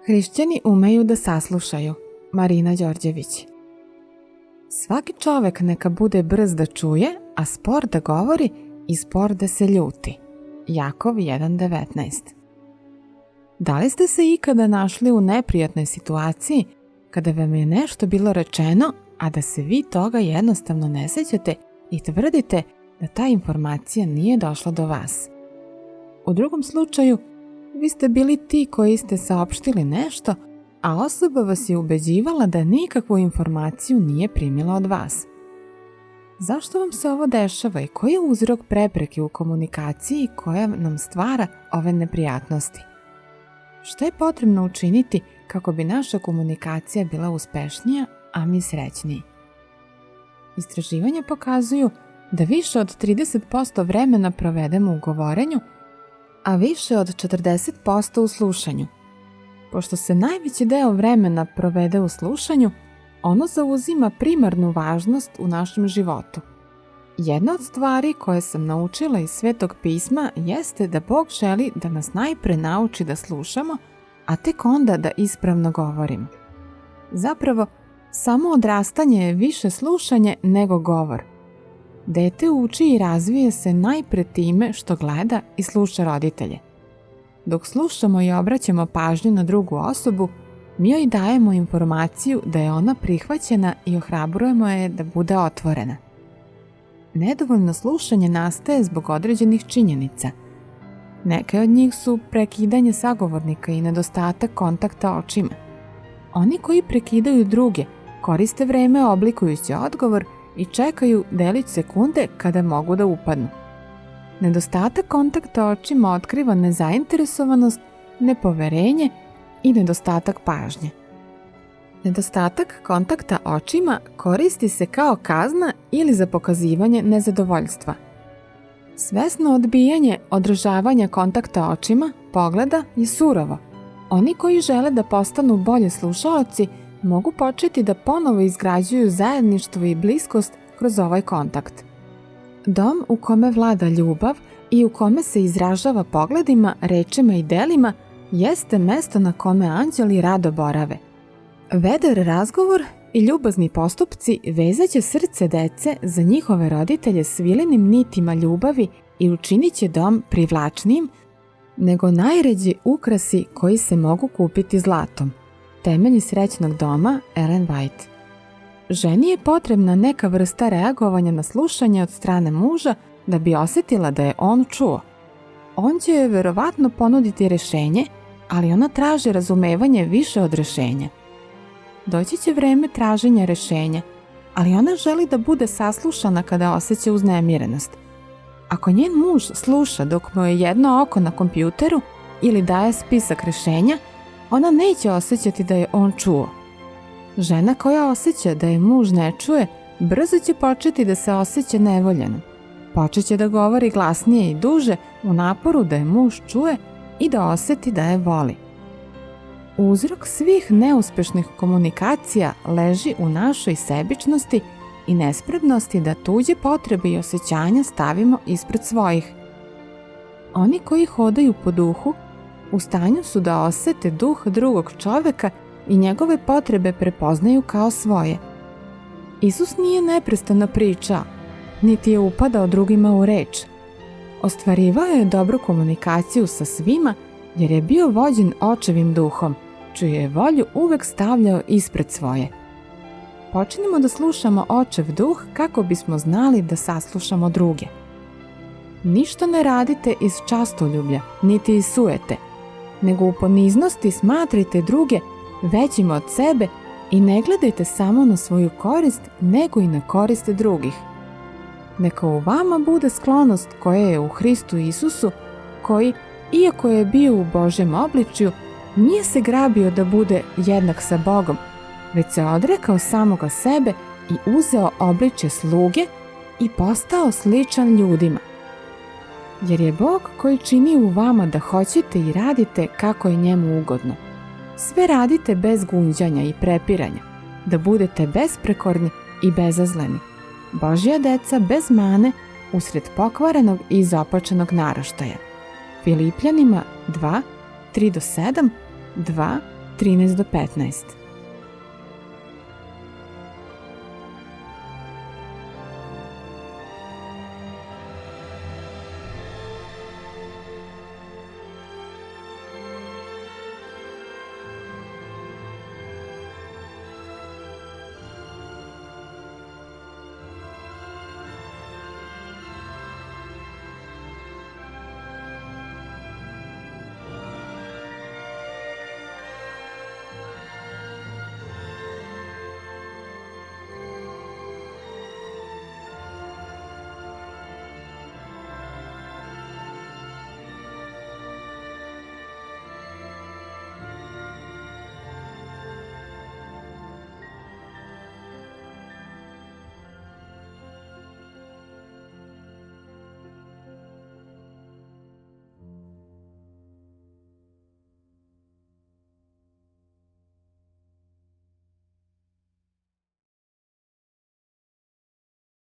Hrišćani umeju da saslušaju. Marina Đorđević. Svaki čovek neka bude brz da čuje, a spor da govori i spor da se ljuti. Jakov 1.19. Da li ste se ikada našli u neprijatnoj situaciji kada vam je nešto bilo rečeno, a da se vi toga jednostavno ne sećate i tvrdite da ta informacija nije došla do vas? U drugom slučaju, vi ste bili ti koji ste saopštili nešto, a osoba vas je ubeđivala da nikakvu informaciju nije primila od vas. Zašto vam se ovo dešava i koji je uzrok prepreke u komunikaciji koja nam stvara ove neprijatnosti? Šta je potrebno učiniti kako bi naša komunikacija bila uspešnija, a mi srećniji? Istraživanja pokazuju da više od 30% vremena provedemo u govorenju, a više od 40% u slušanju. Pošto se najveći deo vremena provede u slušanju, ono zauzima primarnu važnost u našem životu. Jedna od stvari koje sam naučila iz Svetog pisma jeste da Bog želi da nas najpre nauči da slušamo, a tek onda da ispravno govorimo. Zapravo, samo odrastanje je više slušanje nego govor. Dete uči i razvije se najpre time što gleda i sluša roditelje. Dok slušamo i obraćamo pažnju na drugu osobu, mi joj dajemo informaciju da je ona prihvaćena i ohrabrujemo je da bude otvorena. Nedovoljno slušanje nastaje zbog određenih činjenica. Neke od njih su prekidanje sagovornika i nedostatak kontakta očima. Oni koji prekidaju druge koriste vreme oblikujući odgovor i čekaju delić sekunde kada mogu da upadnu. Nedostatak kontakta očima otkriva nezainteresovanost, nepoverenje i nedostatak pažnje. Nedostatak kontakta očima koristi se kao kazna ili za pokazivanje nezadovoljstva. Svesno odbijanje održavanja kontakta očima, pogleda je surovo. Oni koji žele da postanu bolji slušaoci mogu početi da ponovo izgrađuju zajedništvo i bliskost kroz ovaj kontakt. Dom u kome vlada ljubav i u kome se izražava pogledima, rečima i delima jeste mesto na kome anđeli rado borave. Vedar razgovor i ljubazni postupci vezaće srce dece za njihove roditelje svilenim nitima ljubavi i učinit će dom privlačnijim nego najređi ukrasi koji se mogu kupiti zlatom. Temelji srećnog doma, Ellen White. Ženi je potrebna neka vrsta reagovanja na slušanje od strane muža da bi osjetila da je on čuo. On će joj verovatno ponuditi rešenje, ali ona traži razumevanje više od rešenja. Doći će vreme traženja rešenja, ali ona želi da bude saslušana kada osjeća uznemirenost. Ako njen muž sluša dok mu je jedno oko na kompjuteru ili daje spisak rešenja, ona neće osjećati da je on čuo. Žena koja osjeća da je muž ne čuje, brzo će početi da se osjeća nevoljeno. Počeće da govori glasnije i duže u naporu da je muž čuje i da osjeti da je voli. Uzrok svih neuspešnih komunikacija leži u našoj sebičnosti i nespretnosti da tuđe potrebe i osjećanja stavimo ispred svojih. Oni koji hodaju po duhu u stanju su da osete duh drugog čoveka i njegove potrebe prepoznaju kao svoje. Isus nije neprestano pričao, niti je upadao drugima u reč. Ostvarivao je dobru komunikaciju sa svima jer je bio vođen očevim duhom, čiju je volju uvek stavljao ispred svoje. Počnimo da slušamo očev duh kako bismo znali da saslušamo druge. Ništa ne radite iz častoljublja, niti iz sujete, nego u poniznosti smatrajte druge većim od sebe i ne gledajte samo na svoju korist, nego i na korist drugih. Neka u vama bude sklonost koja je u Hristu Isusu, koji, iako je bio u Božjem obličju, nije se grabio da bude jednak sa Bogom, već se odrekao samoga sebe i uzeo obličje sluge i postao sličan ljudima. Jer je Bog koji čini u vama da hoćete i radite kako je njemu ugodno. Sve radite bez gunđanja i prepiranja, da budete besprekorni i bezazleni, Božja deca bez mane usred pokvarenog i zapačenog naraštaja. Filipljanima 2, 3-7, 2, 13 do 15.